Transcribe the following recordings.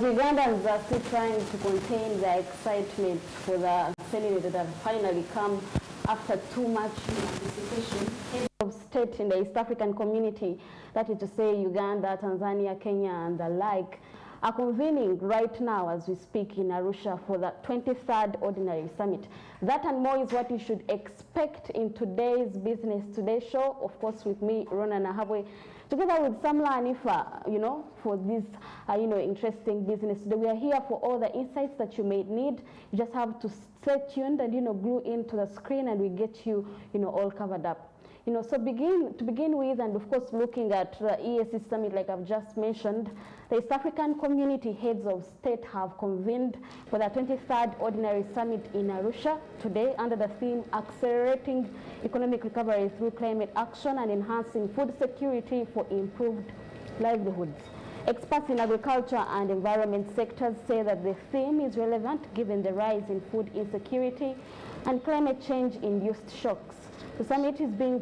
Ugandans are still trying to contain their excitement for the settlement that have finally come after too much anticipation. Heads of state in the East African community, that is to say Uganda, Tanzania, Kenya, and the like, are convening right now as we speak in Arusha for the 23rd Ordinary Summit. That and more is what you should expect in today's Business Today show, of course with me, Rona Nahabwe, together with Samla Anifa, for this, interesting business today. We are here for all the insights that you may need. You just have to stay tuned and, glue into the screen and we get you, all covered up. So to begin with, and of course looking at the EAC Summit, like I've just mentioned, the East African community heads of state have convened for the 23rd Ordinary Summit in Arusha today under the theme Accelerating Economic Recovery Through Climate Action and Enhancing Food Security for Improved Livelihoods. Experts in agriculture and environment sectors say that the theme is relevant given the rise in food insecurity and climate change-induced shocks. The summit is being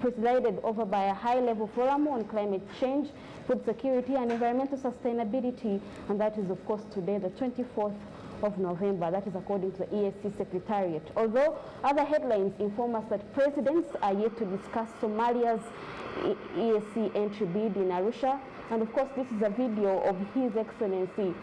presided over by a high-level forum on climate change, food security, and environmental sustainability, and that is, of course, today, the 24th of November. That is according to the EAC Secretariat. Although other headlines inform us that presidents are yet to discuss Somalia's EAC entry bid in Arusha, and of course, this is a video of His Excellency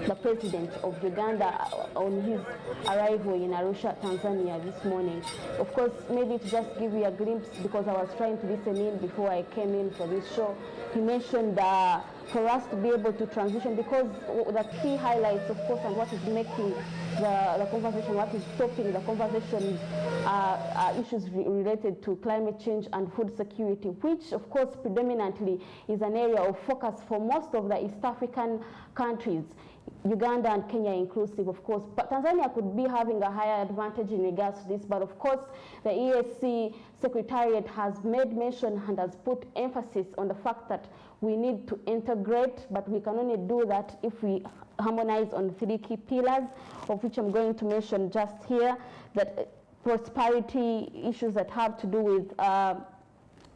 the President of Uganda on his arrival in Arusha, Tanzania this morning. Of course, maybe to just give you a glimpse, because I was trying to listen in before I came in for this show, he mentioned for us to be able to transition, because the key highlights, of course, and what is making the conversation, what is stopping the conversation are issues related to climate change and food security, which, of course, predominantly is an area of focus for most of the East African countries, Uganda and Kenya inclusive, of course. But Tanzania could be having a higher advantage in regards to this. But of course, the EAC Secretariat has made mention and has put emphasis on the fact that we need to integrate, but we can only do that if we harmonize on 3 key pillars, of which I'm going to mention just here, that prosperity issues that have to do with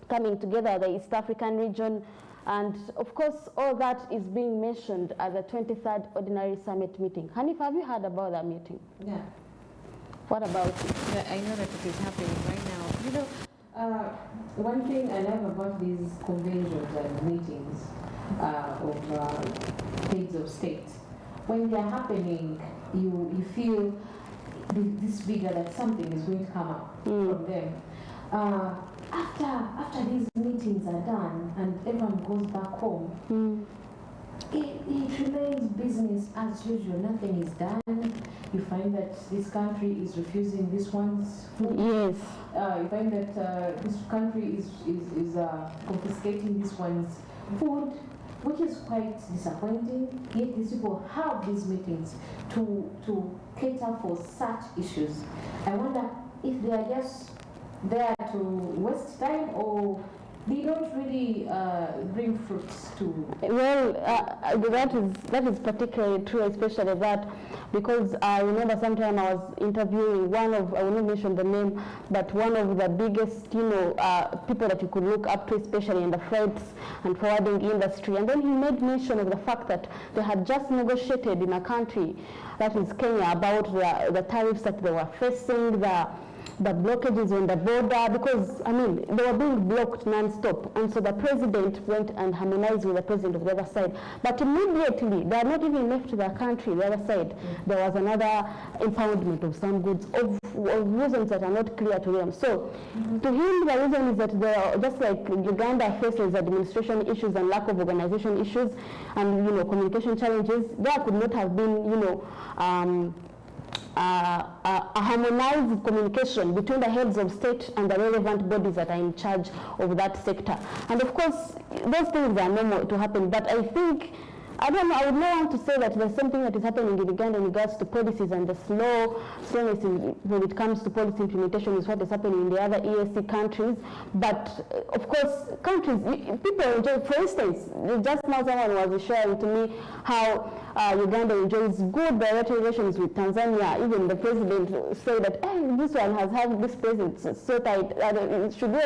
coming together, the East African region. And of course, all that is being mentioned at the 23rd Ordinary Summit meeting. Hanif, have you heard about that meeting? Yeah. What about it? Yeah, I know that it is happening right now. One thing I love about these conventions and meetings of heads of state, when they are happening, you feel this bigger, that something is going to come up from them. After these meetings are done and everyone goes back home, it remains business as usual. Nothing is done. You find that this country is refusing this one's food. Yes. You find that this country is confiscating this one's food, which is quite disappointing. Yet these people have these meetings to cater for such issues. I wonder if they are just there to waste time, or they don't really bring fruits to. Well, that is particularly true, especially that, because I remember sometime I was interviewing I will not mention the name, but one of the biggest, people that you could look up to, especially in the freights and forwarding industry. And then he made mention of the fact that they had just negotiated in a country, that is Kenya, about the tariffs that they were facing, the blockages on the border, because, they were being blocked non-stop. And so the president went and harmonized with the president of the other side. But immediately, they had not even left the country, the other side. There was another impoundment of some goods, of reasons that are not clear to them. So, to him, the reason is that they are, just like Uganda faces administration issues and lack of organization issues and, communication challenges, there could not have been, a harmonized communication between the heads of state and the relevant bodies that are in charge of that sector. And of course, those things are normal to happen, but I think, I would not want to say that there's something that is happening in Uganda in regards to policies, and the slowness when it comes to policy implementation is what is happening in the other EAC countries. But of course, people enjoy, for instance, just now someone was sharing to me how Uganda enjoys good bilateral relations with Tanzania. Even the president said that, hey, this one has had this president so tight. Should we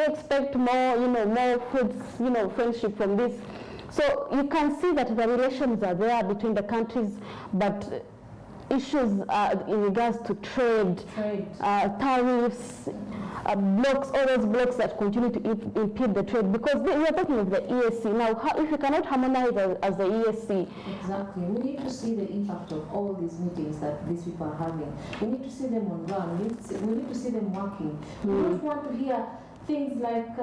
expect more, more fruits, friendship from this So you can see that the relations are there between the countries, but issues in regards to trade. Tariffs, blocks, all those blocks that continue to impede the trade, because we are talking of the ESC. Now, if you cannot harmonize as the ESC. Exactly. We need to see the impact of all these meetings that these people are having. We need to see them on ground. We need to see them working. We don't want to hear things like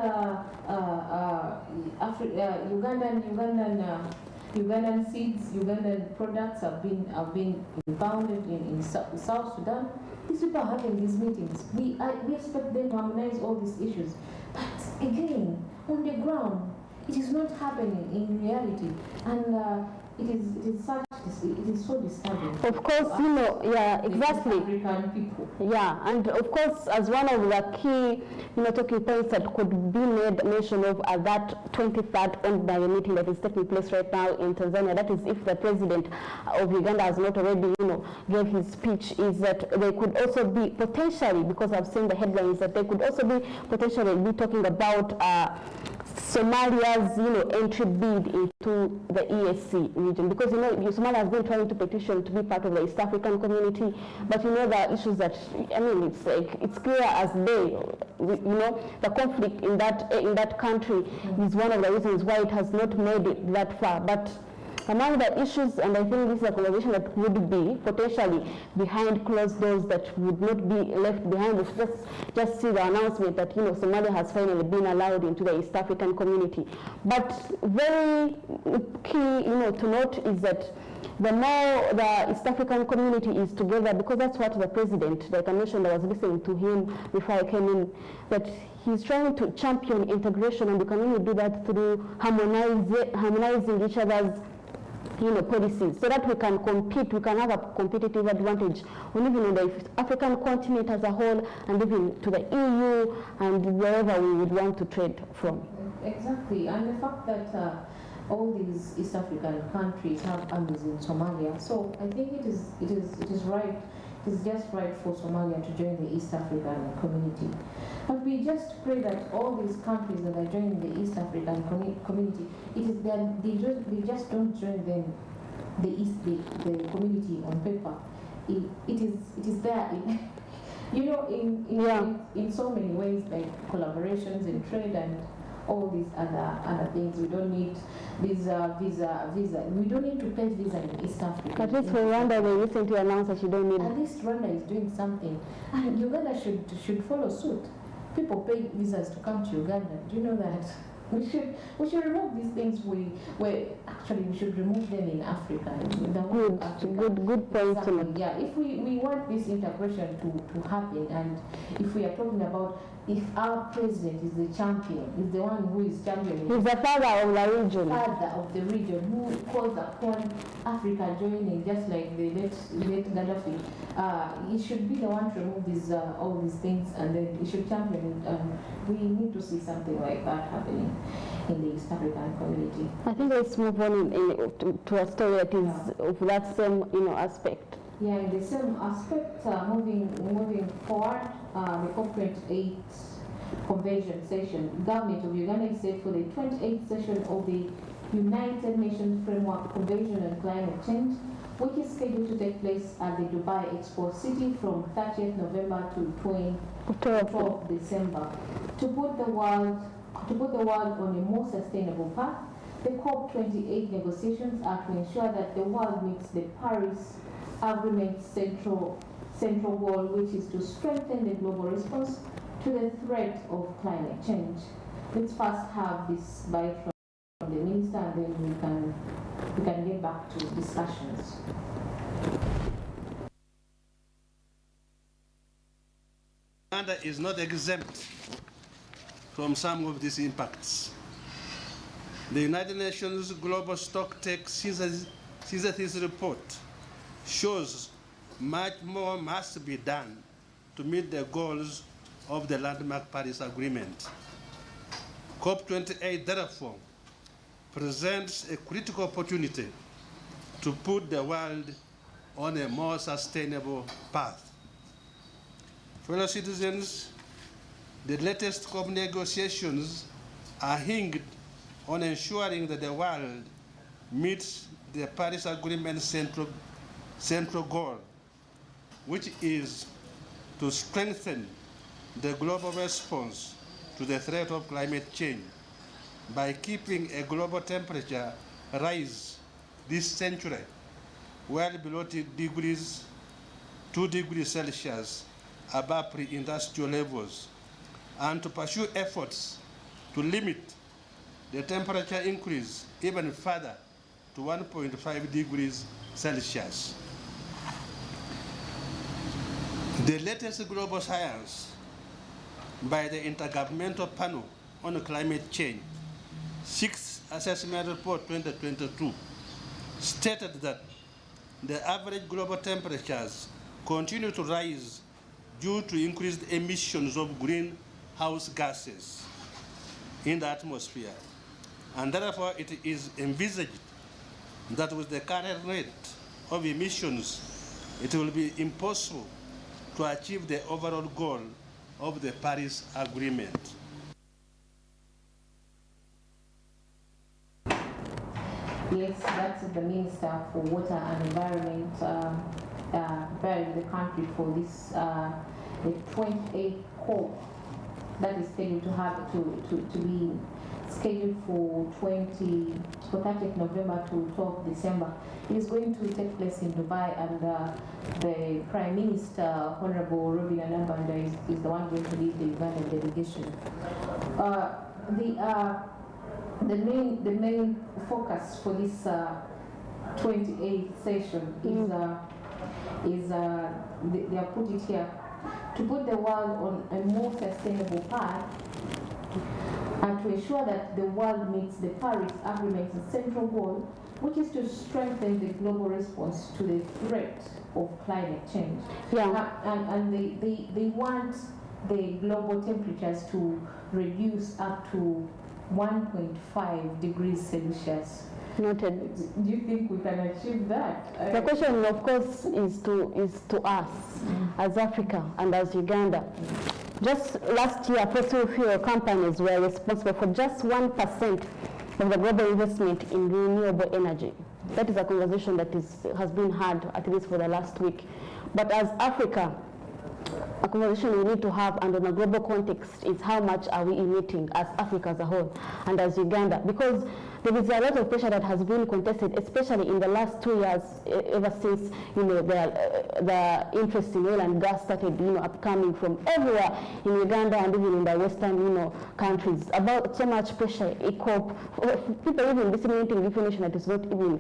Ugandan seeds, Ugandan products have been impounded in South Sudan. These people are having these meetings. We expect them to harmonize all these issues. But again, on the ground, it is not happening in reality. And it is so disturbing. Of course, yeah, exactly. African people. Yeah, and of course, as one of the key, talking points that could be made mention of at that 23rd on-by meeting that is taking place right now in Tanzania, that is if the president of Uganda has not already, gave his speech, is that they could also be potentially, because I've seen the headlines, that they could also be potentially be talking about Somalia's, entry bid into the ESC region, because Somalia has been trying to petition to be part of the East African community, but the issues that it's clear as day, the conflict in that country is one of the reasons why it has not made it that far. But among the issues, and I think this is a conversation that would be potentially behind closed doors, that would not be left behind. Just see the announcement that Somalia has finally been allowed into the East African community. But very key to note is that the more the East African community is together, because that's what the president, like I mentioned, I was listening to him before I came in, that he's trying to champion integration, and you can only do that through harmonizing each other's policies, so that we can compete, we can have a competitive advantage, even on the African continent as a whole, and even to the EU and wherever we would want to trade from. Exactly, and the fact that all these East African countries have armies in Somalia, so I think it is right. It is just right for Somalia to join the East African community. But we just pray that all these countries that are joining the East African community, they just don't join the community on paper. It is there in so many ways, like collaborations in trade and all these other things. We don't need visa. We don't need to pay visa in East Africa. At least for Rwanda, they recently announced that you don't need. At least Rwanda is doing something, and Uganda should follow suit. People pay visas to come to Uganda. Do you know that? We should remove these things. We should remove them in Africa. In the whole of Africa. Good point. Exactly. Yeah. If we want this integration to happen, and if we are talking about, if our president is the champion, is the one who is championing. He's the father of the region. Father of the region, who calls upon Africa joining, just like the late Gaddafi. He should be the one to remove all these things, and then he should champion it. We need to see something like that happening in the East African community. I think let's move on to a story that is of that same aspect. Yeah, in the same aspect, moving forward, the COP28 convention session, government of Uganda is set for the 28th session of the United Nations Framework Convention on Climate Change, which is scheduled to take place at the Dubai Expo City from 30th November to 12th December. To put the world on a more sustainable path, the COP28 negotiations are to ensure that the world meets the Paris Agreement's central goal, which is to strengthen the global response to the threat of climate change. Let's first have this bite from the minister, and then we can get back to discussions. Uganda is not exempt from some of these impacts. The United Nations Global Stocktake Synthesis Report shows much more must be done to meet the goals of the landmark Paris Agreement. COP28, therefore, presents a critical opportunity to put the world on a more sustainable path. Fellow citizens, the latest COP negotiations are hinged on ensuring that the world meets the Paris Agreement's central goal, which is to strengthen the global response to the threat of climate change by keeping a global temperature rise this century well below 2 degrees Celsius above pre-industrial levels, and to pursue efforts to limit the temperature increase even further to 1.5 degrees Celsius. The latest global science by the Intergovernmental Panel on Climate Change, 6th Assessment Report 2022, stated that the average global temperatures continue to rise due to increased emissions of greenhouse gases in the atmosphere. And therefore, it is envisaged that with the current rate of emissions, it will be impossible to achieve the overall goal of the Paris Agreement. Yes, that's the Minister for Water and Environment preparing the country for this the 28th COP that is scheduled to have to be scheduled for 30th November to 12th December. It is going to take place in Dubai, and the Prime Minister, Honorable Robin Anambanda, is the one going to lead the Uganda delegation. The main focus for this 28th session is they have put it here, to put the world on a more sustainable path and to ensure that the world meets the Paris Agreement's central goal, which is to strengthen the global response to the threat of climate change. Yeah. And they want the global temperatures to reduce up to 1.5 degrees Celsius. Noted. Do you think we can achieve that? The question, of course, is to us as Africa and as Uganda. Just last year, fossil fuel companies were responsible for just 1% of the global investment in renewable energy. That is a conversation that has been had at least for the last week. But as Africa, a conversation we need to have, and in a global context, is how much are we emitting as Africa as a whole and as Uganda, because there is a lot of pressure that has been contested, especially in the last 2 years, ever since the interest in oil and gas started upcoming from everywhere in Uganda and even in the Western countries, about so much pressure, people even disseminating information that is not even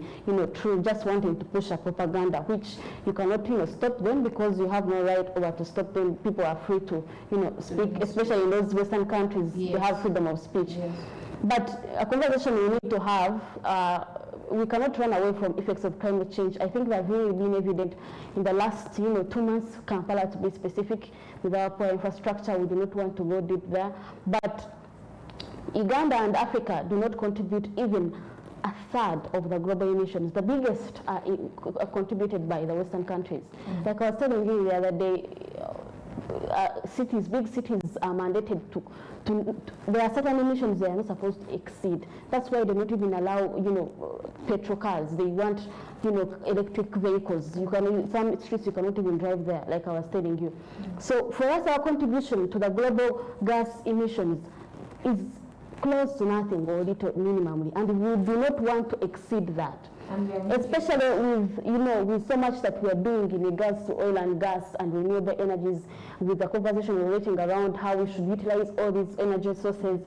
true, just wanting to push a propaganda, which you cannot stop them, because you have no right over to stop them. People are free to speak, especially in those Western countries. Yes. They have freedom of speech. Yes. But a conversation we need to have, we cannot run away from effects of climate change. I think that really been evident in the last 2 months, Kampala to be specific, with our poor infrastructure. We do not want to go deep there. But Uganda and Africa do not contribute even a third of the global emissions. The biggest are contributed by the Western countries. Mm-hmm. Like I was telling you the other day, big cities are mandated to there are certain emissions they are not supposed to exceed. That's why they don't even allow, petrol cars. They want, electric vehicles. Some streets you cannot even drive there, like I was telling you. Mm-hmm. So for us, our contribution to the global gas emissions is close to nothing or little minimally, and we do not want to exceed that. Especially with so much that we are doing in regards to oil and gas and renewable energies, with the conversation we're waiting around how we should utilize all these energy sources.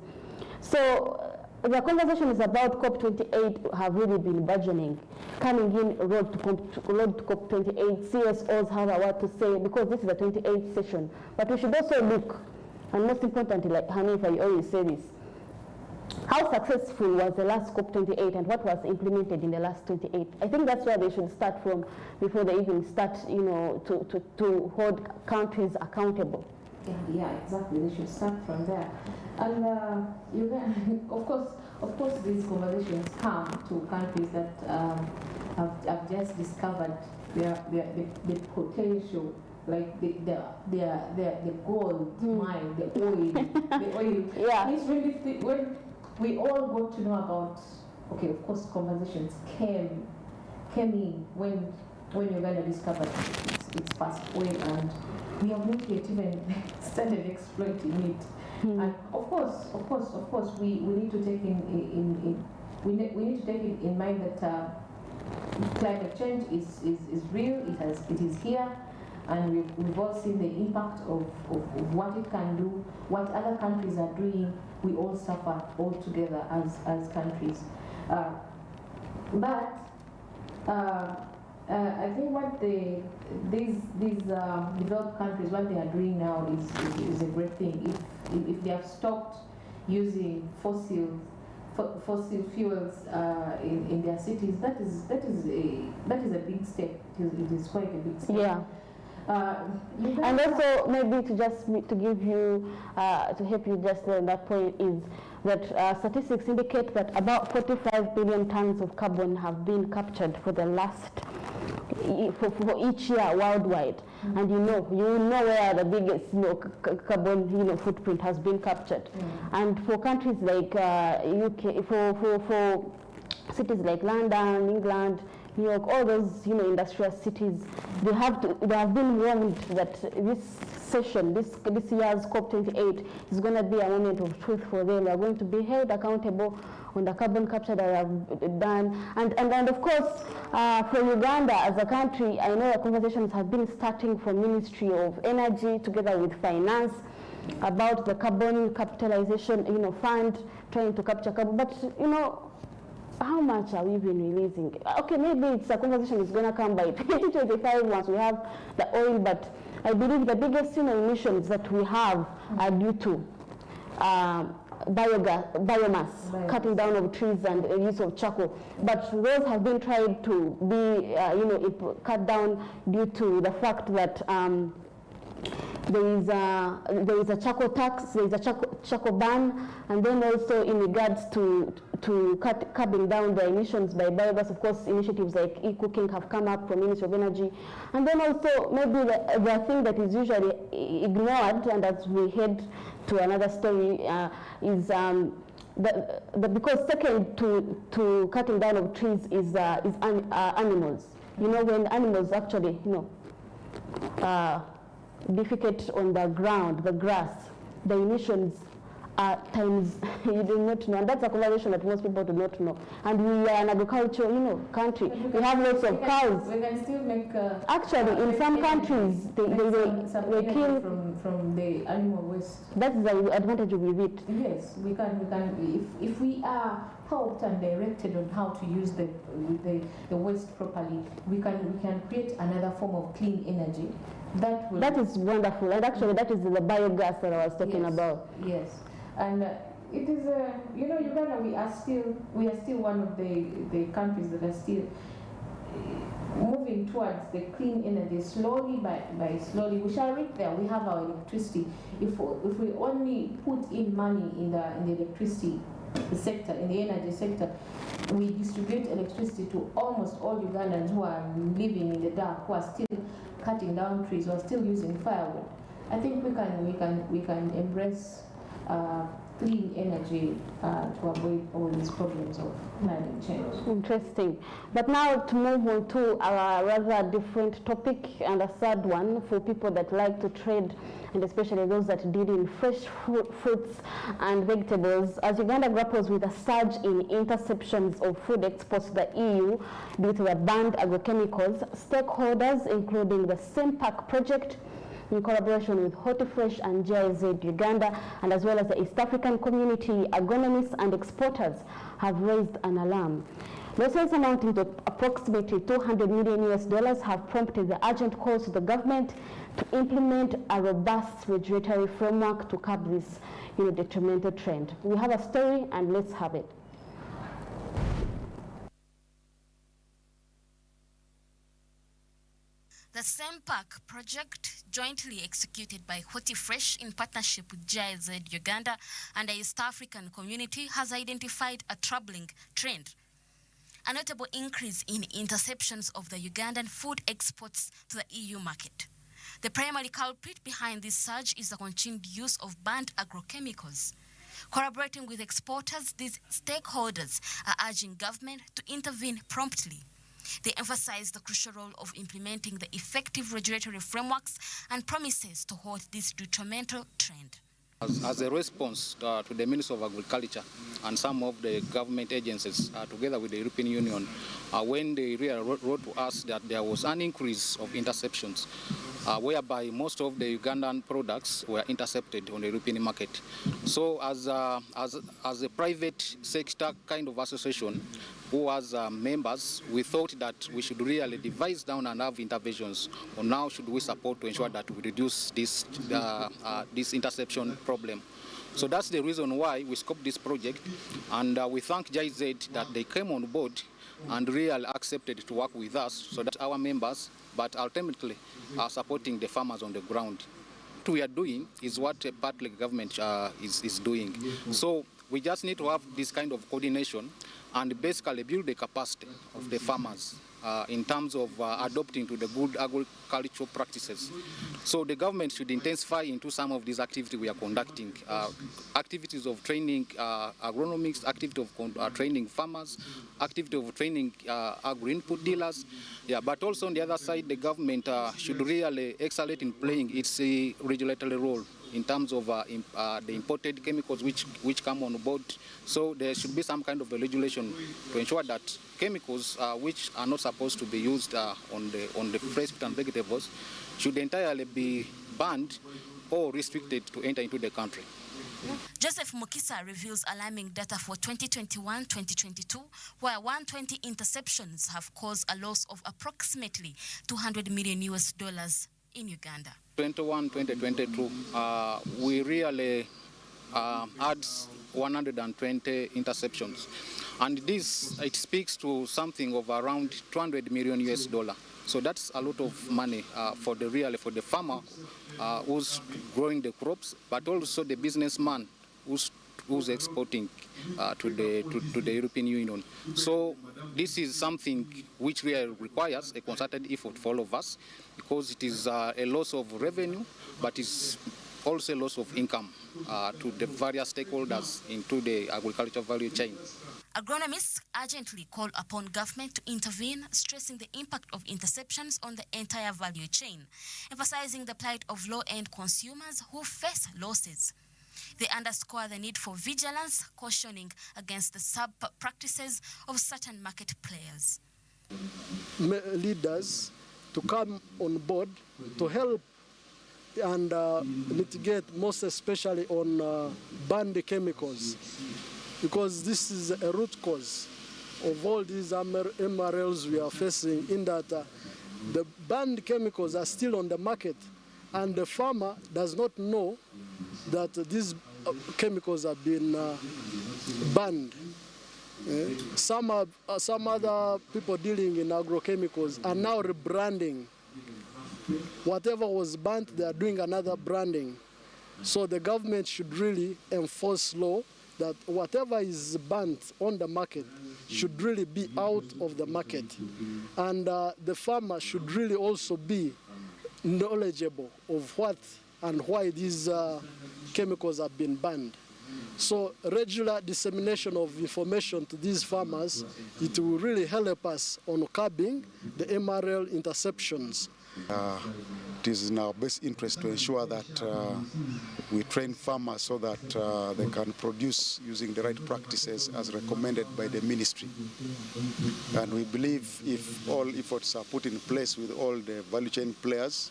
So the conversation is about COP28 have really been burgeoning, coming in road to COP28. CSOs have a lot to say, because this is the 28th session. But we should also look, and most importantly, like Hanifa, you always say this, how successful was the last COP28 and what was implemented in the last 28? I think that's where they should start from before they even start, to hold countries accountable. Yeah, exactly. They should start from there. And of course, these conversations come to countries that have just discovered the potential, like the gold mine, the oil. Yeah. It's really we all got to know about, okay, of course, conversations came in when Uganda discovered its fast oil, and we have not yet even started exploiting it. And of course, we need to take we need to take in mind that climate change is real. It is here, and we've all seen the impact of what it can do, what other countries are doing. We all suffer all together as countries. But I think what these developed countries, what they are doing now is a great thing. If they have stopped using fossil fuels in their cities, that is a big step. It is quite a big step. Yeah. And also maybe to give you to help you just on that point is that statistics indicate that about 45 billion tons of carbon have been captured for the last for each year worldwide. And you know where the biggest carbon footprint has been captured. And for countries like UK, for cities like London, England, New York, all those industrial cities, they have been warned that this session, this year's COP28 is going to be a moment of truth for them. They are going to be held accountable on the carbon capture that they have done. And of course, for Uganda as a country, I know the conversations have been starting from Ministry of Energy together with Finance about the carbon capitalization fund, trying to capture carbon. But how much are we even releasing? Okay, maybe it's a conversation is going to come by 2025 once we have the oil, but I believe the biggest emissions that we have are due to biomass, cutting down of trees and use of charcoal. But those have been tried to be cut down due to the fact that there is a charcoal tax, there is a charcoal ban, and then also in regards to curbing down the emissions by biogas, of course, initiatives like e-cooking have come up from Ministry of Energy. And then also maybe the thing that is usually ignored, and as we head to another story, is because second to cutting down of trees is animals. When animals actually defecate on the ground, the grass, the emissions are times you do not know, and that's a conversation that most people do not know. And we are an agricultural, country. We have lots of cows. We can still make. Actually, in some countries, they kill from the animal waste. That's the advantage of it. Yes, we can. If we are helped and directed on how to use the waste properly, we can create another form of clean energy. That is wonderful, and actually that is the biogas that I was talking about. Yes, and it is Uganda. We are still one of the countries that are still moving towards the clean energy slowly by slowly. We shall reach there. We have our electricity. If we only put in money in the electricity sector, in the energy sector, we distribute electricity to almost all Ugandans who are living in the dark, who are still cutting down trees, who are still using firewood. I think we can embrace clean energy to avoid all these problems of climate change. Interesting. But now to move on to a rather different topic, and a third one for people that like to trade, and especially those that deal in fresh fruits and vegetables. As Uganda grapples with a surge in interceptions of food exports to the EU due to the banned agrochemicals, stakeholders, including the SEMPAC project, in collaboration with HortiFresh and GIZ Uganda, and as well as the East African community, agronomists and exporters have raised an alarm. Losses amounting to approximately $200 million have prompted the urgent calls to the government to implement a robust regulatory framework to curb this detrimental trend. We have a story, and let's have it. The SEMPAC project, jointly executed by HortiFresh in partnership with GIZ Uganda and the East African community, has identified a troubling trend. A notable increase in interceptions of the Ugandan food exports to the EU market. The primary culprit behind this surge is the continued use of banned agrochemicals. Collaborating with exporters, these stakeholders are urging government to intervene promptly. They emphasize the crucial role of implementing the effective regulatory frameworks and promises to halt this detrimental trend. As a response to the Ministry of Agriculture and some of the government agencies, together with the European Union, when they wrote to us that there was an increase of interceptions, whereby most of the Ugandan products were intercepted on the European market. So as a private sector kind of association, who has members, we thought that we should really devise down and have interventions on how should we support to ensure that we reduce this interception problem. So that's the reason why we scoped this project, and we thank GIZ that they came on board and really accepted to work with us so that our members, but ultimately are supporting the farmers on the ground. What we are doing is what partly government is doing. So we just need to have this kind of coordination and basically build the capacity of the farmers in terms of adopting to the good agricultural practices. So the government should intensify into some of these activities we are conducting, activities of training agronomists, activity of training farmers, activity of training agro-input dealers. Yeah, but also on the other side, the government should really excellate in playing its regulatory role in terms of the imported chemicals which come on board. So there should be some kind of a regulation to ensure that chemicals which are not supposed to be used on the fresh fruit and vegetables should entirely be banned or restricted to enter into the country. Joseph Mukisa reveals alarming data for 2021-2022, where 120 interceptions have caused a loss of approximately $200 million in Uganda. 2021-2022, we really had 120 interceptions, and this it speaks to something of around $200 million. So that's a lot of money for the farmer who's growing the crops, but also the businessman who's exporting to the European Union. So this is something which really requires a concerted effort for all of us, because it is a loss of revenue, but it's also a loss of income to the various stakeholders into the agricultural value chain. Agronomists urgently call upon government to intervene, stressing the impact of interceptions on the entire value chain, emphasizing the plight of low-end consumers who face losses. They underscore the need for vigilance, cautioning against the sub-practices of certain market players. Leaders to come on board to help and mitigate, most especially on banned chemicals, because this is a root cause of all these MRLs we are facing, in that the banned chemicals are still on the market, and the farmer does not know that these chemicals have been banned. Some other people dealing in agrochemicals are now rebranding. Whatever was banned, they are doing another branding. So the government should really enforce law that whatever is banned on the market should really be out of the market. And the farmer should really also be knowledgeable of what and why these chemicals have been banned. So regular dissemination of information to these farmers, it will really help us on curbing the MRL interceptions. It is in our best interest to ensure that we train farmers so that they can produce using the right practices as recommended by the ministry. And we believe if all efforts are put in place with all the value chain players,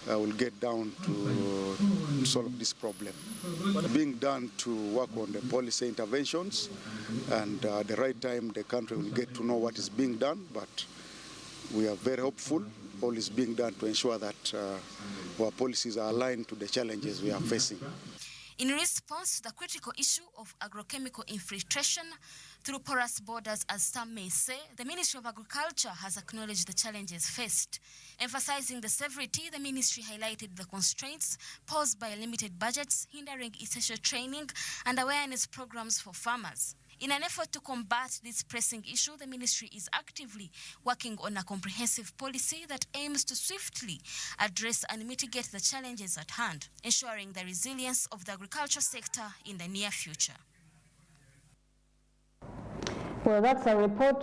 we'll get down to solve this problem. Being done to work on the policy interventions, and at the right time the country will get to know what is being done, but we are very hopeful all is being done to ensure that our policies are aligned to the challenges we are facing. In response to the critical issue of agrochemical infiltration through porous borders, as some may say, the Ministry of Agriculture has acknowledged the challenges faced. Emphasizing the severity, the ministry highlighted the constraints posed by limited budgets, hindering essential training and awareness programs for farmers. In an effort to combat this pressing issue, the ministry is actively working on a comprehensive policy that aims to swiftly address and mitigate the challenges at hand, ensuring the resilience of the agriculture sector in the near future. Well, that's a report,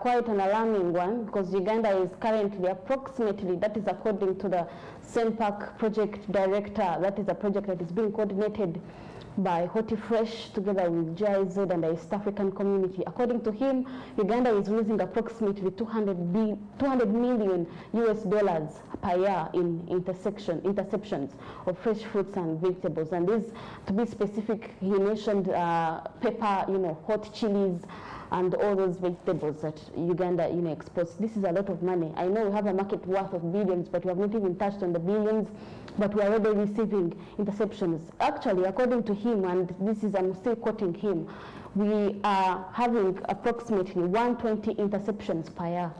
quite an alarming one, because Uganda is currently approximately, that is according to the SENPAC project director, that is a project that is being coordinated by HOTIFRESH together with GIZ and the East African community. According to him, Uganda is losing approximately $200 million per year in interceptions of fresh fruits and vegetables. And this, to be specific, he mentioned pepper, hot chilies, and all those vegetables that Uganda exports. This is a lot of money. I know we have a market worth of billions, but we have not even touched on the billions, but we are already receiving interceptions. Actually, according to him, and this is, I'm still quoting him, we are having approximately 120 interceptions per year.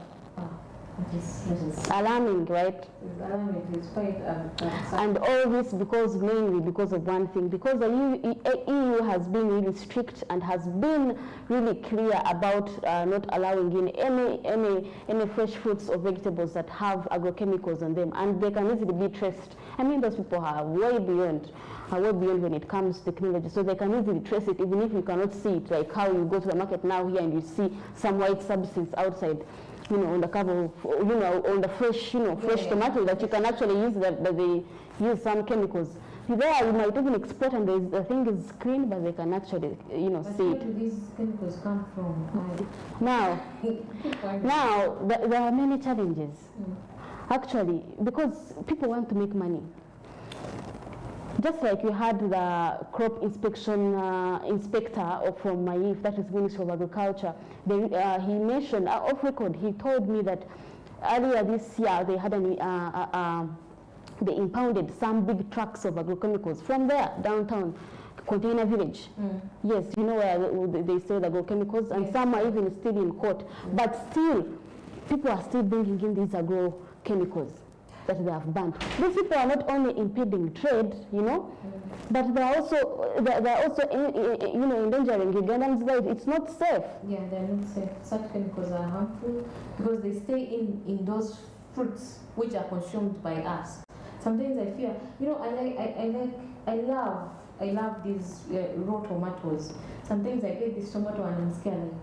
Alarming, right? Alarming. It's quite and all this mainly because of one thing, because the EU has been really strict and has been really clear about not allowing in any fresh fruits or vegetables that have agrochemicals on them, and they can easily be traced. I mean, those people are way beyond when it comes to technology, so they can easily trace it, even if you cannot see it, like how you go to the market now here and you see some white substance outside, on the cover of, on the fresh, fresh tomato that you can actually use, that they use some chemicals. There you might even export and the thing is clean, but they can actually, see it. Where do these chemicals come from? Now, there are many challenges, actually, because people want to make money. Just like you had the crop inspection inspector from MAIF, that is Ministry of Agriculture, he mentioned, off record, he told me that earlier this year they had they impounded some big trucks of agrochemicals from there, downtown, Container Village. Yes, where they sell agrochemicals, and some are even still in court. But still, people are still bringing in these agrochemicals that they have banned. These people are not only impeding trade, but they are also endangering Ugandans' life. It's not safe. Yeah, they're not safe. Such chemicals are harmful because they stay in those fruits which are consumed by us. Sometimes I fear, I love these raw tomatoes. Sometimes I get this tomato and I'm scared.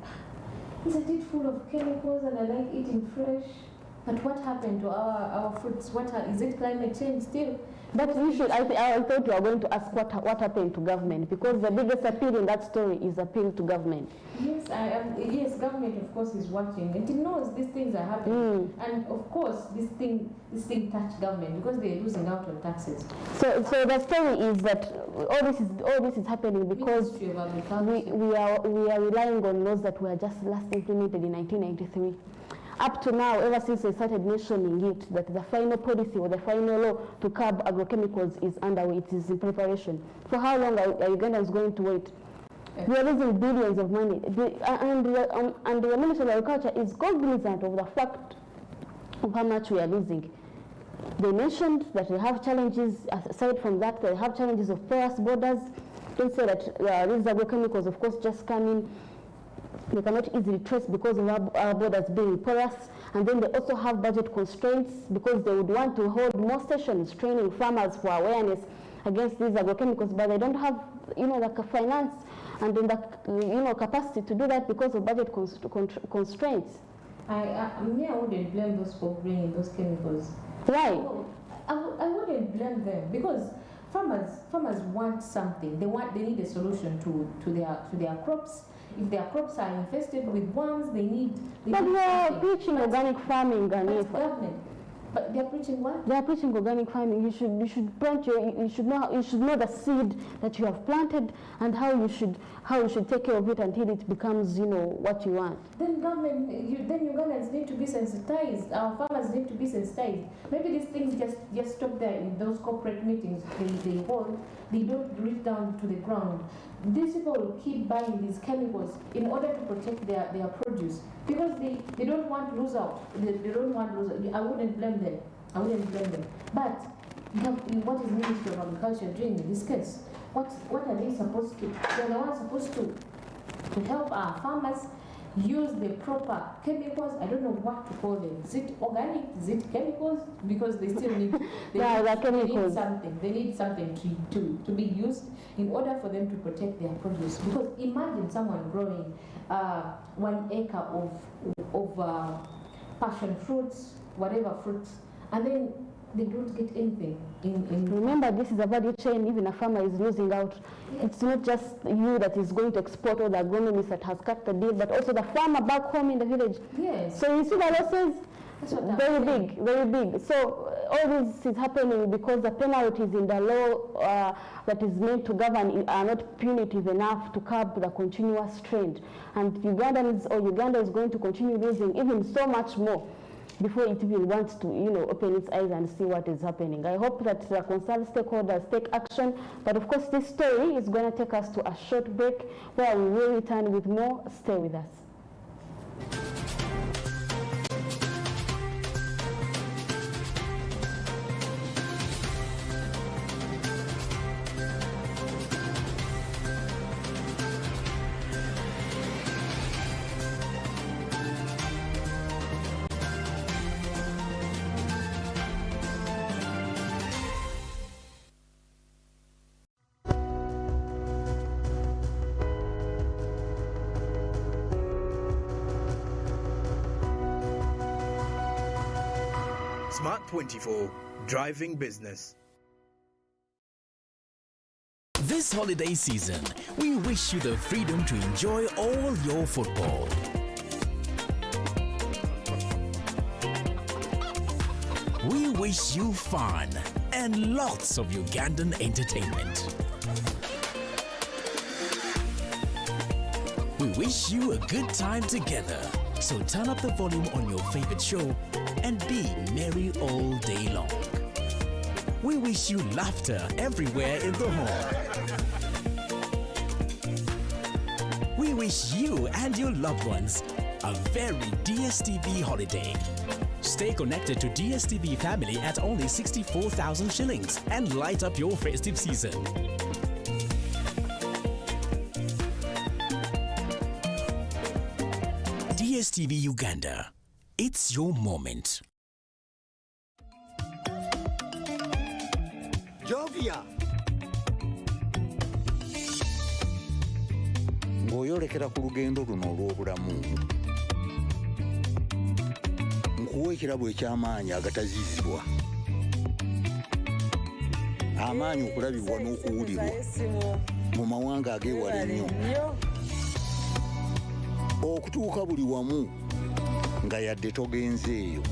Isn't it full of chemicals? And I like eating fresh. But what happened to our fruits? Is it climate change still? But I thought you were going to ask what happened to government, because the biggest appeal in that story is appeal to government. Yes, yes, government of course is watching, and it knows these things are happening, and of course this thing touched government because they're losing out on taxes. So the story is that all this is happening because we are relying on laws that were just last implemented in 1993. Up to now, ever since they started mentioning it, that the final policy or the final law to curb agrochemicals is underway, it is in preparation. For how long are Ugandans going to wait? We are losing billions of money. And the Ministry of Agriculture is cognizant of the fact of how much we are losing. They mentioned that they have challenges, aside from that, they have challenges of porous borders. Don't say that these agrochemicals, of course, just come in. They cannot easily trace because of our borders being porous, and then they also have budget constraints because they would want to hold more sessions training farmers for awareness against these agrochemicals, but they don't have the finance and then the capacity to do that because of budget constraints. I wouldn't blame those for bringing those chemicals. Why? I wouldn't blame them because farmers want something. They need a solution to their crops. If their crops are infested with worms, they need. But we are preaching organic farming, and government. But they are preaching what? They are preaching organic farming. You should plant you should know the seed that you have planted and how you should take care of it until it becomes what you want. Then Ugandans need to be sensitized. Our farmers need to be sensitized. Maybe these things just stop there in those corporate meetings they hold. They don't reach down to the ground. These people will keep buying these chemicals in order to protect their produce because they don't want to lose out. They don't want to lose out. I wouldn't blame them. But what is the Ministry of Agriculture doing in this case? What are they supposed to? They're the ones supposed to to help our farmers use the proper chemicals. I don't know what to call them. Is it organic? Is it chemicals? Because they still need, they need something to be used in order for them to protect their produce. Because imagine someone growing 1 acre of passion fruits, whatever fruits, and then they don't get anything. Remember, this is a value chain. Even a farmer is losing out. Yes. It's not just you that is going to export, or the agronomist that has cut the deal, but also the farmer back home in the village. Yes. So you see the losses, very big, very big. So all this is happening because the penalties in the law that is meant to govern are not punitive enough to curb the continuous trend. And Uganda is going to continue losing even so much more before it even wants to, open its eyes and see what is happening. I hope that the concerned stakeholders take action, but of course this story is going to take us to a short break where we will return with more. Stay with us. Smart 24, driving business. This holiday season, we wish you the freedom to enjoy all your football. We wish you fun and lots of Ugandan entertainment. We wish you a good time together. So turn up the volume on your favorite show and be merry all day long. We wish you laughter everywhere in the home. We wish you and your loved ones a very DSTV holiday. Stay connected to DSTV family at only 64,000 shillings and light up your festive season. DSTV Uganda. It's your moment. Jovia. Ng'oyolekera ku lugendo luno olw'obulamu. Nkuwa ekirabo eky'amaanyi agatazizibwa. Amaanyi okulabibwa n'okuwulirwa mu mawanga ag'ewala ennyo. Okutuuka buli wamu nga yadde togenzeeyo.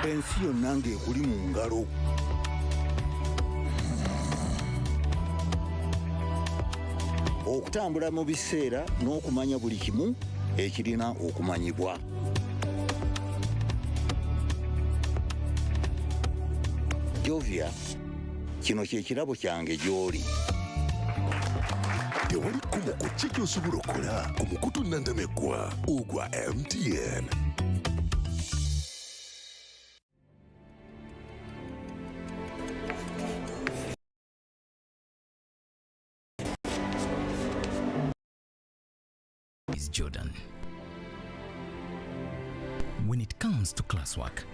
Ensi yonna ng'ekuli mu ngalo. Okutambula mu biseera n'okumanya buli kimu ekirina okumanyibwa. Jovia, kino kye kirabo kyange gy'oli. Tewali kumu ku kiki osobola okukola omukutu nandameggwa ogwa MTN. Is Jordan. When it comes to classwork,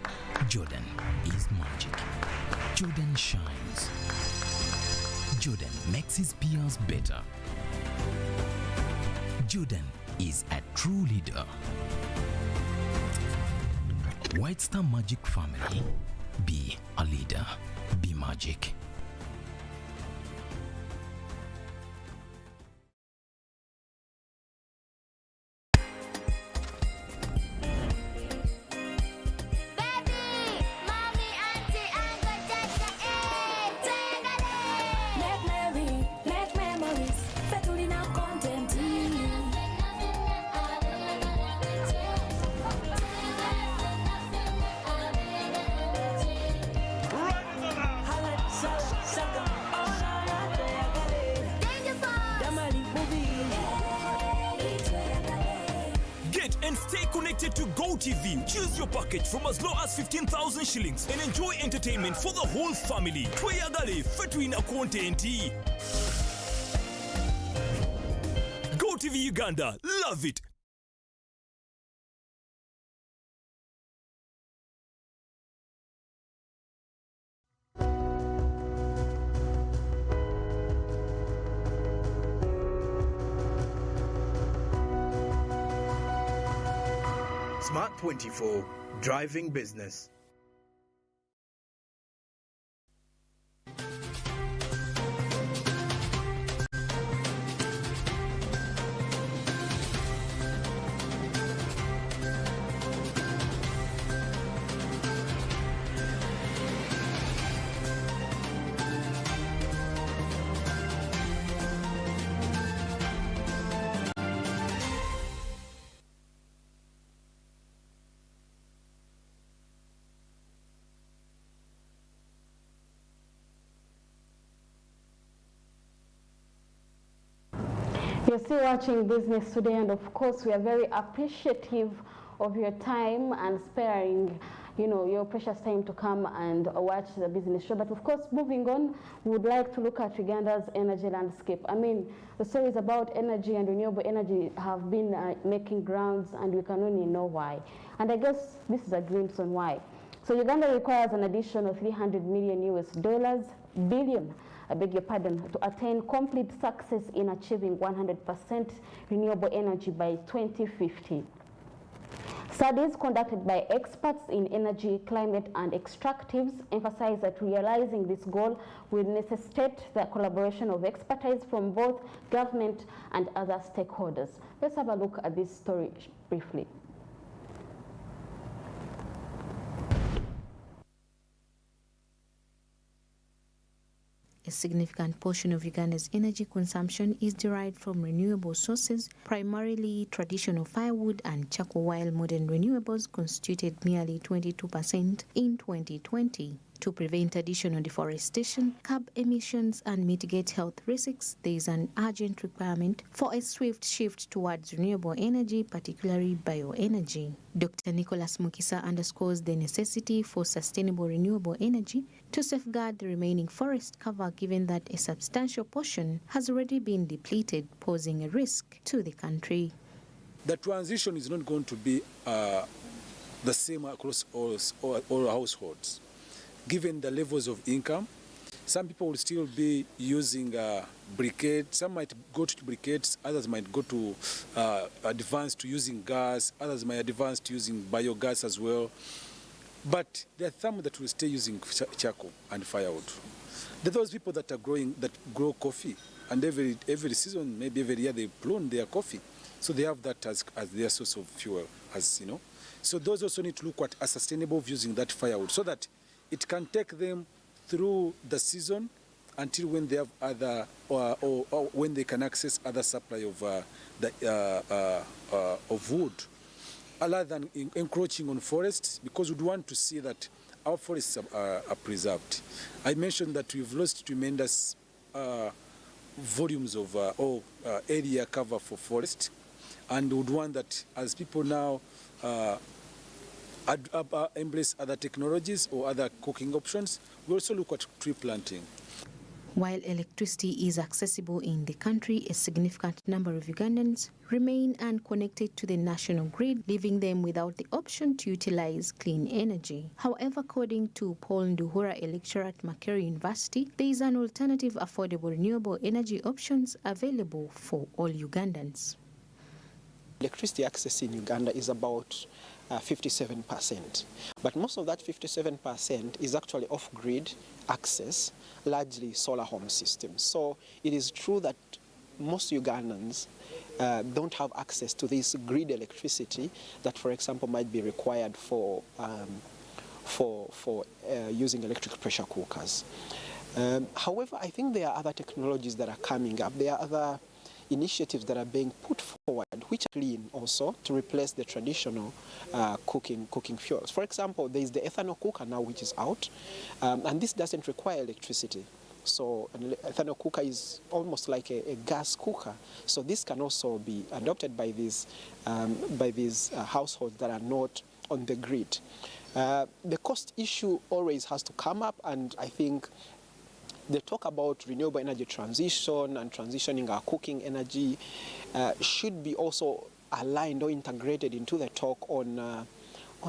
Jordan is magic. Jordan shines. Jordan makes his peers better. Jordan is a true leader. White Star Magic family, be a leader, be magic. And stay connected to GOTV. Choose your package from as low as 15,000 shillings and enjoy entertainment for the whole family. Tweyagale, fetuina content. Uganda. Love it. Smart 24, driving business. You're still watching Business Today, and of course we are very appreciative of your time and sparing, you know, your precious time to come and watch the business show. But of course, moving on, we would like to look at Uganda's energy landscape. I mean, the stories about energy and renewable energy have been making grounds, and we can only know why. And I guess this is a glimpse on why. So Uganda requires an additional $300 billion, I beg your pardon, to attain complete success in achieving 100% renewable energy by 2050. Studies conducted by experts in energy, climate, and extractives emphasize that realizing this goal will necessitate the collaboration of expertise from both government and other stakeholders. Let's have a look at this story briefly. A significant portion of Uganda's energy consumption is derived from renewable sources, primarily traditional firewood and charcoal, while modern renewables constituted nearly 22% in 2020. To prevent additional deforestation, curb emissions, and mitigate health risks, there is an urgent requirement for a swift shift towards renewable energy, particularly bioenergy. Dr. Nicholas Mukisa underscores the necessity for sustainable renewable energy to safeguard the remaining forest cover, given that a substantial portion has already been depleted, posing a risk to the country. The transition is not going to be the same across all households. Given the levels of income, some people will still be using briquettes. Some might go to briquettes, others might go to advance to using gas, others might advance to using biogas as well. But there are some that will stay using charcoal and firewood. There are those people that grow coffee, and every season, maybe every year, they prune their coffee. So they have that as their source of fuel, as you know. So those also need to look at a sustainable using that firewood, so that it can take them through the season until when they have other, or when they can access other supply of wood, rather than encroaching on forests, because we'd want to see that our forests are preserved. I mentioned that we've lost tremendous volumes of area cover for forest, and would want that as people now embrace other technologies or other cooking options, we also look at tree planting. While electricity is accessible in the country, a significant number of Ugandans remain unconnected to the national grid, leaving them without the option to utilize clean energy. However, according to Paul Nduhura, a lecturer at Makerere University, there is an alternative affordable renewable energy options available for all Ugandans. Electricity access in Uganda is about 57%. But most of that 57% is actually off-grid access, largely solar home systems. So it is true that most Ugandans don't have access to this grid electricity that, for example, might be required for using electric pressure cookers. However, I think there are other technologies that are coming up. There are other initiatives that are being put forward, which are clean also, to replace the traditional cooking fuels. For example, there is the ethanol cooker now, which is out, and this doesn't require electricity. So an ethanol cooker is almost like a gas cooker. So this can also be adopted by these households that are not on the grid. The cost issue always has to come up, and I think the talk about renewable energy transition and transitioning our cooking energy should be also aligned or integrated into the talk on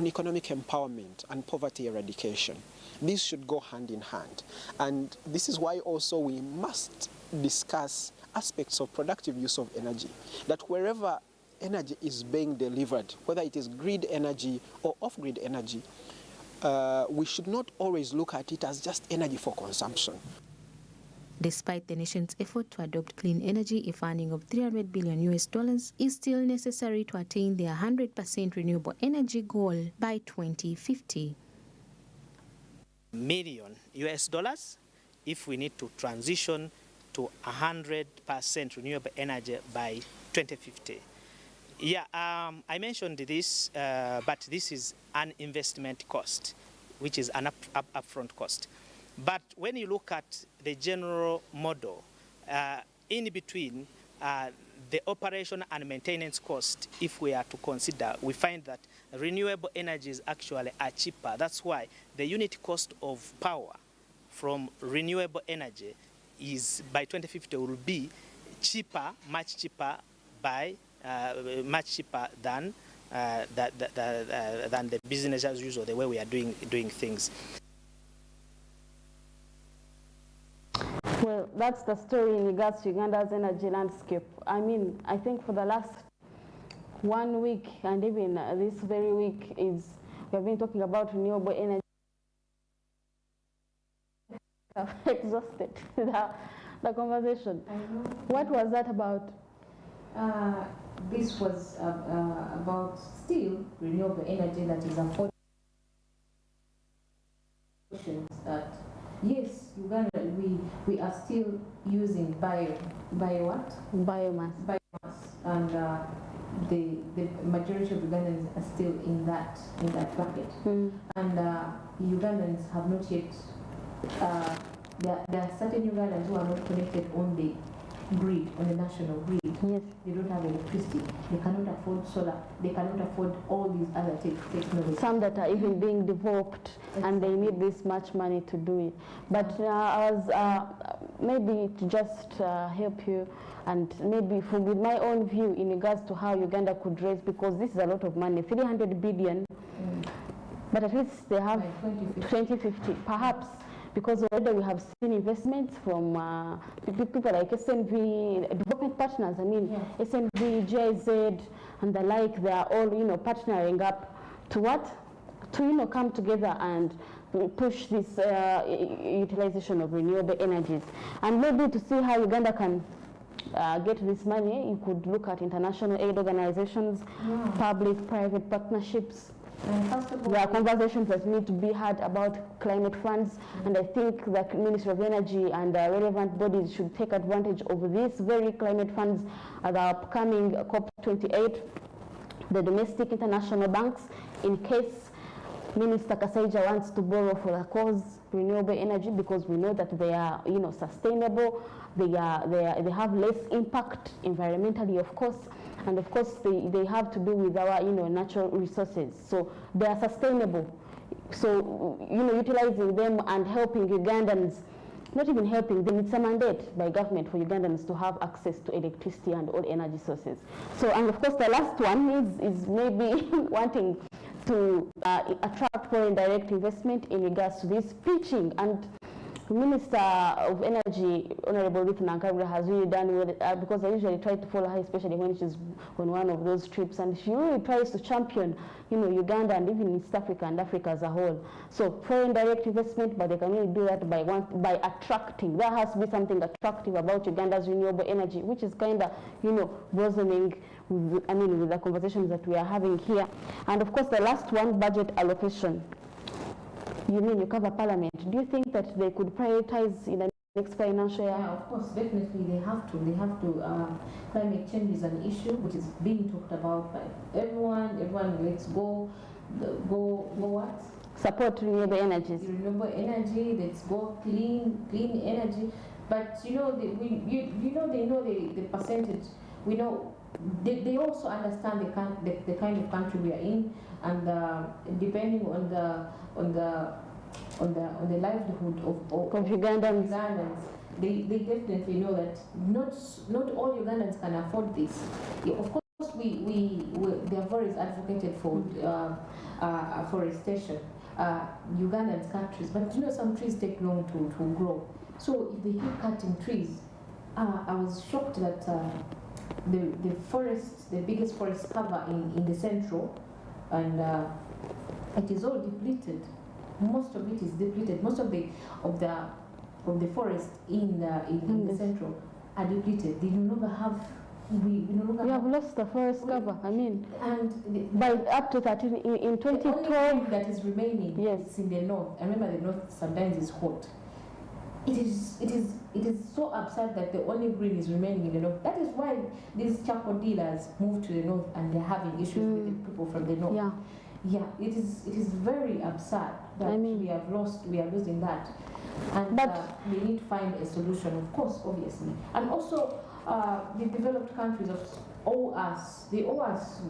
economic empowerment and poverty eradication. These should go hand in hand. And this is why also we must discuss aspects of productive use of energy, that wherever energy is being delivered, whether it is grid energy or off-grid energy, we should not always look at it as just energy for consumption. Despite the nation's effort to adopt clean energy, a funding of $300 billion is still necessary to attain their 100% renewable energy goal by 2050. Million US dollars if we need to transition to 100% renewable energy by 2050. Yeah, I mentioned this, but this is an investment cost, which is an upfront cost. But when you look at the general model, in between the operation and maintenance cost, if we are to consider, we find that renewable energies actually are cheaper. That's why the unit cost of power from renewable energy is by 2050 will be cheaper, much cheaper than the business as usual, the way we are doing things. Well, that's the story in regards to Uganda's energy landscape. I mean, I think for the last 1 week and even this very week we have been talking about renewable energy. I've exhausted the conversation. What was that about? This was about still renewable energy that is affordable. That yes, Uganda, we are still using biomass, and the majority of Ugandans are still in that bucket, and Ugandans have not yet. There are certain Ugandans who are not connected on the grid, on the national grid. Yes. They don't have electricity. They cannot afford solar. They cannot afford all these other technologies. Some that are even being developed, and they need this much money to do it. But I was maybe to just help you, and maybe with my own view in regards to how Uganda could raise, because this is a lot of money, 300 billion, but at least they have 2050, perhaps. Because already we have seen investments from people like SNV, development partners. I mean, SNV, GIZ, and the like. They are all, partnering up to what? To come together and push this utilization of renewable energies, and maybe to see how Uganda can get this money. You could look at international aid organizations, public-private partnerships. There are conversations that need to be had about climate funds, and I think the Ministry of Energy and the relevant bodies should take advantage of these very climate funds at the upcoming COP28, the domestic international banks, in case Minister Kasaija wants to borrow for the cause renewable energy, because we know that they are sustainable, they have less impact environmentally, of course. And of course, they have to do with our, natural resources. So they are sustainable. So, utilizing them and helping Ugandans, not even helping them, it's a mandate by government for Ugandans to have access to electricity and all energy sources. So, and of course, the last one is maybe wanting to attract foreign direct investment in regards to this pitching. And the Minister of Energy, Honorable Ruth Nankabula, has really done well, because I usually try to follow her, especially when she's on one of those trips, and she really tries to champion, Uganda and even East Africa and Africa as a whole. So foreign direct investment, but they can only do that by attracting. There has to be something attractive about Uganda's renewable energy, which is kind of, blossoming with the conversations that we are having here. And of course, the last one, budget allocation. You mean you cover Parliament? Do you think that they could prioritize in the next financial year? Yeah, of course, definitely they have to. They have to. Climate change is an issue which is being talked about by everyone. Everyone, let's go what? Support renewable energies. Renewable energy. Let's go clean energy. But they know the percentage. We know they also understand the kind of country we are in, and depending on the the livelihood of Ugandans. They definitely know that not all Ugandans can afford this. Yeah, of course, they have always advocated for forestation. Ugandans cut trees, but you know some trees take long to grow. So if they keep cutting trees, I was shocked that the forest, the biggest forest cover in the central, and it is all depleted. Most of it is depleted. Most of the forest in the central are depleted. They no longer have. We have lost the forest cover. I mean, and by up to 13 in 2012. The only thing that is remaining, yes, is in the north. I remember the north sometimes is hot. It is so absurd that the only green is remaining in the north. That is why these charcoal dealers move to the north and they're having issues with the people from the north. Yeah, it is very absurd that we are losing that, and we need to find a solution, of course, obviously, and also the developed countries owe us. They owe us.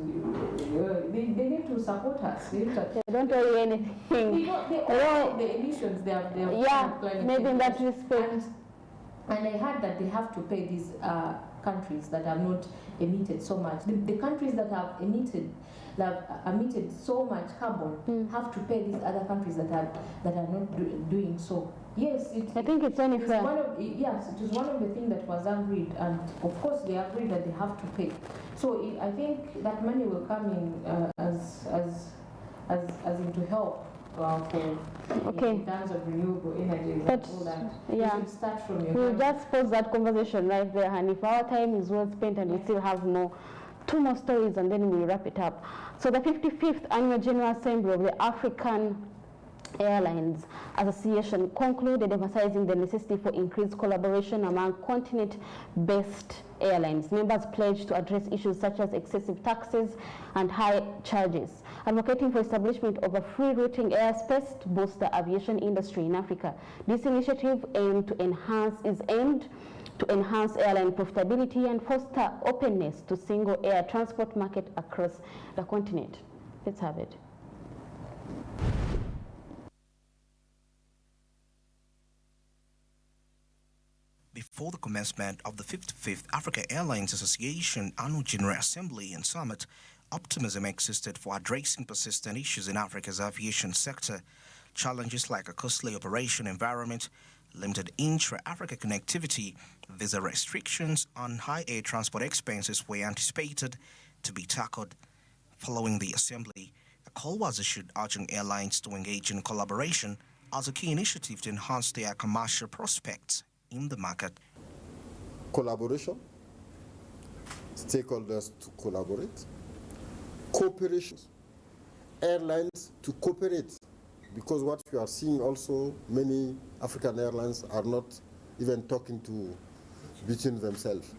They need to support us. They don't owe you anything. They owe the emissions they have. Maybe in that respect. And I heard that they have to pay these countries that have not emitted so much. The countries that have emitted so much carbon have to pay these other countries that are not doing so. Yes, I think it's only fair. Yes, it is one of the things that was agreed, and of course they agreed that they have to pay. So I think that money will come in as into help in terms of renewable energy and all that. We should start from we'll just pause that conversation right there, and if our time is well spent and we still have two more stories, and then we'll wrap it up. So the 55th Annual General Assembly of the African Airlines Association concluded emphasizing the necessity for increased collaboration among continent-based airlines. Members pledged to address issues such as excessive taxes and high charges, advocating for establishment of a free routing airspace to boost the aviation industry in Africa. This initiative is aimed to enhance airline profitability and foster openness to single air transport market across the continent. Let's have it. Before the commencement of the 55th Africa Airlines Association Annual General Assembly and Summit, optimism existed for addressing persistent issues in Africa's aviation sector. Challenges like a costly operation environment, limited intra-Africa connectivity, visa restrictions, and high air transport expenses were anticipated to be tackled. Following the assembly, a call was issued urging airlines to engage in collaboration as a key initiative to enhance their commercial prospects in the market. Collaboration, stakeholders to collaborate, cooperation, airlines to cooperate, because what we are seeing also, many African airlines are not even talking between themselves.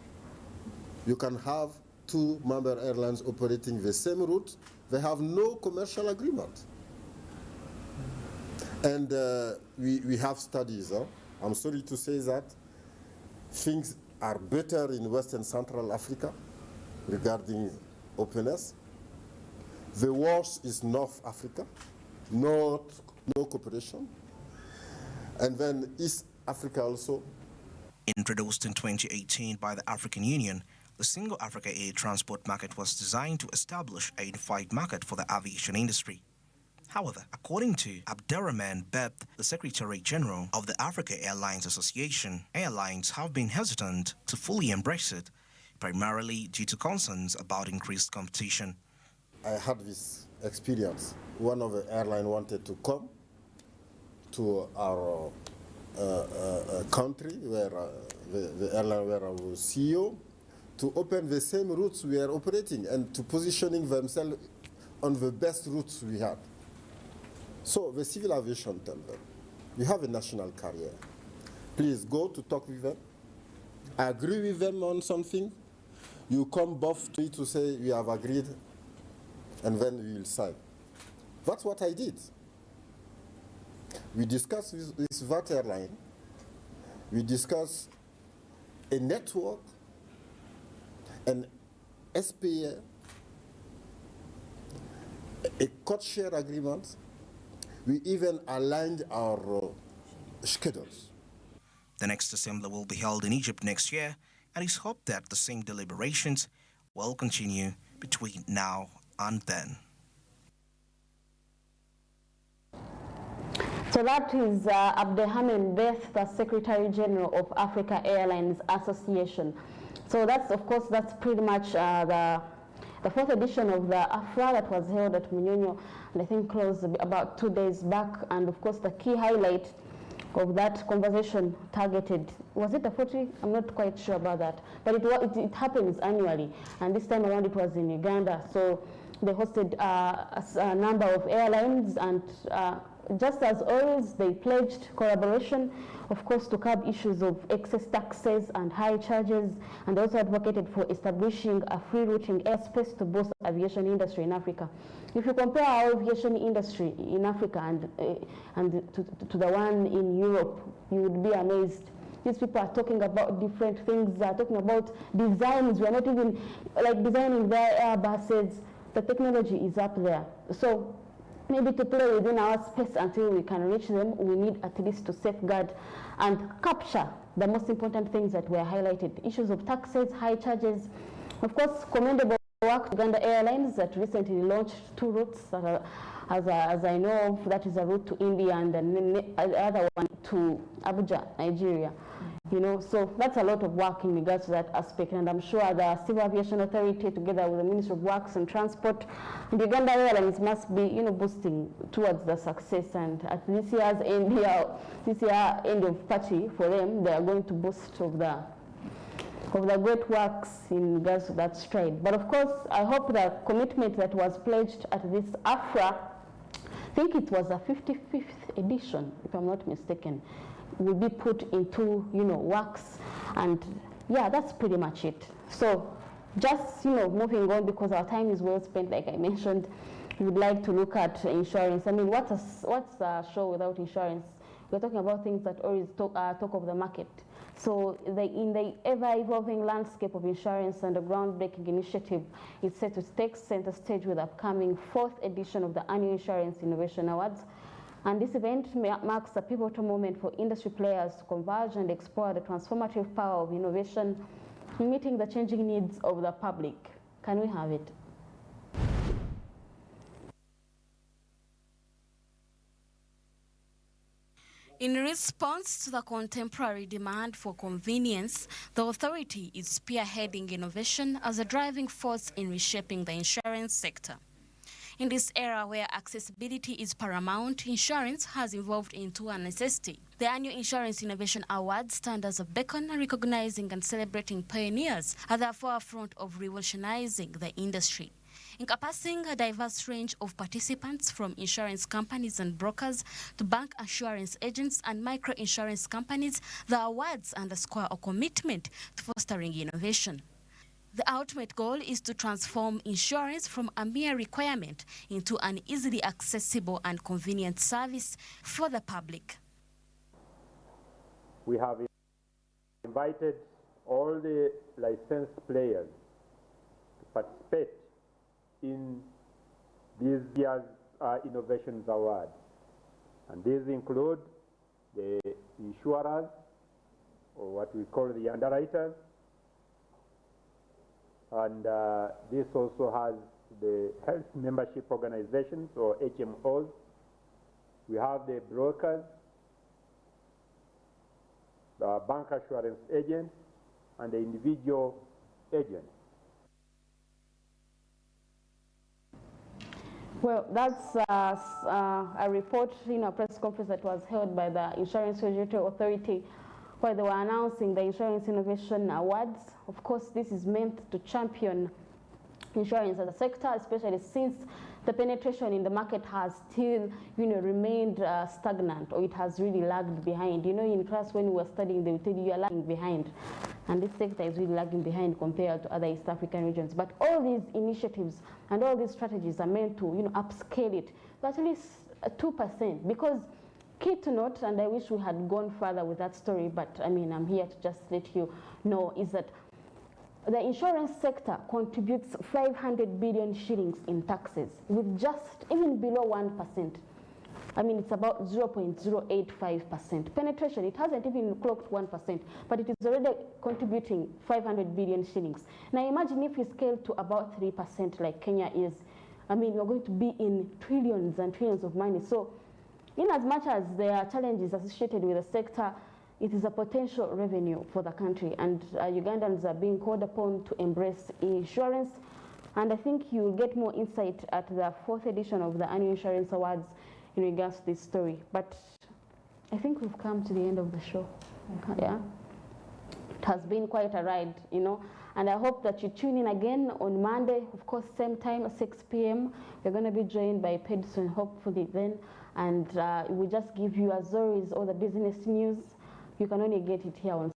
You can have two member airlines operating the same route, they have no commercial agreement. And we have studies. I'm sorry to say that things are better in West and Central Africa regarding openness. The worst is North Africa, no cooperation. And then East Africa also. Introduced in 2018 by the African Union, the Single Africa Air Transport Market was designed to establish a unified market for the aviation industry. However, according to Abderrahman Beth, the Secretary General of the Africa Airlines Association, airlines have been hesitant to fully embrace it, primarily due to concerns about increased competition. I had this experience. One of the airlines wanted to come to our country, where the airline where I was CEO, to open the same routes we are operating and to positioning themselves on the best routes we had. So the civil aviation told them, we have a national carrier. Please go to talk with them, agree with them on something. You come both to say we have agreed, and then we will sign. That's what I did. We discussed with that airline. We discussed a network, an SPA, a code share agreement, We even aligned our schedules. The next assembly will be held in Egypt next year, and it's hoped that the same deliberations will continue between now and then. So that is Abdelhamen Beth, the Secretary General of Africa Airlines Association. So that's, of course, that's pretty much the fourth edition of the AFRA that was held at Munyonyo, and I think closed about 2 days back. And of course, the key highlight of that conversation targeted, was it a 40? I'm not quite sure about that, but it happens annually, and this time around it was in Uganda. So they hosted a number of airlines, and just as always, they pledged collaboration, of course, to curb issues of excess taxes and high charges, and they also advocated for establishing a free routing airspace to boost aviation industry in Africa. If you compare our aviation industry in Africa and to the one in Europe, you would be amazed. These people are talking about different things. They are talking about designs. We are not even like designing their Airbuses. The technology is up there. So maybe to play within our space until we can reach them, we need at least to safeguard and capture the most important things that were highlighted. Issues of taxes, high charges, of course, commendable work. Uganda Airlines that recently launched 2 routes that are, as I know, that is a route to India and the other one to Abuja, Nigeria. You know, so that's a lot of work in regards to that aspect, and I'm sure the Civil Aviation Authority, together with the Ministry of Works and Transport, and Uganda Airlines must be, you know, boosting towards the success. And at this year's end, end of party for them, they are going to boost of the great works in regards to that stride. But of course, I hope the commitment that was pledged at this AFRA, I think it was a 55th edition, if I'm not mistaken, will be put into, you know, works. And yeah, that's pretty much it. So just, you know, moving on, because our time is well spent, like I mentioned, we would like to look at insurance. I mean, what's a show without insurance? We're talking about things that always talk of the market. So in the ever-evolving landscape of insurance, and a groundbreaking initiative is set to take center stage with the upcoming 4th edition of the Annual Insurance Innovation Awards. And this event marks a pivotal moment for industry players to converge and explore the transformative power of innovation in meeting the changing needs of the public. Can we have it? In response to the contemporary demand for convenience, the authority is spearheading innovation as a driving force in reshaping the insurance sector. In this era where accessibility is paramount, insurance has evolved into a necessity. The Annual Insurance Innovation Awards stand as a beacon recognizing and celebrating pioneers at the forefront of revolutionizing the industry. Encompassing a diverse range of participants from insurance companies and brokers to bank assurance agents and micro-insurance companies, the awards underscore a commitment to fostering innovation. The ultimate goal is to transform insurance from a mere requirement into an easily accessible and convenient service for the public. We have invited all the licensed players to participate in this year's Innovations Award. And these include the insurers, or what we call the underwriters, and this also has the health membership organizations, or HMOs. We have the brokers, the bank assurance agents, and the individual agents. Well, that's a report in a press conference that was held by the Insurance Regulatory Authority, where they were announcing the Insurance Innovation Awards. Of course, this is meant to champion insurance as a sector, especially since the penetration in the market has still, remained stagnant, or it has really lagged behind. In class when we were studying, they would tell you are lagging behind. And this sector is really lagging behind compared to other East African regions. But all these initiatives and all these strategies are meant to, upscale it to at least 2%. Because key to note, and I wish we had gone further with that story, but I'm here to just let you know, is that the insurance sector contributes 500 billion shillings in taxes, with just even below 1% I mean, it's about 0.085%. Penetration, it hasn't even clocked 1%, but it is already contributing 500 billion shillings. Now imagine if we scale to about 3% like Kenya is. I mean, we're going to be in trillions and trillions of money. So in as much as there are challenges associated with the sector, it is a potential revenue for the country, and Ugandans are being called upon to embrace insurance. And I think you'll get more insight at the 4th edition of the Annual Insurance Awards in regards to this story. But I think we've come to the end of the show. Yeah, it has been quite a ride, you know, and I hope that you tune in again on Monday, of course, same time at 6 p.m. We're going to be joined by Pedson, hopefully then, and we just give you, as always, all the business news. You can only get it here on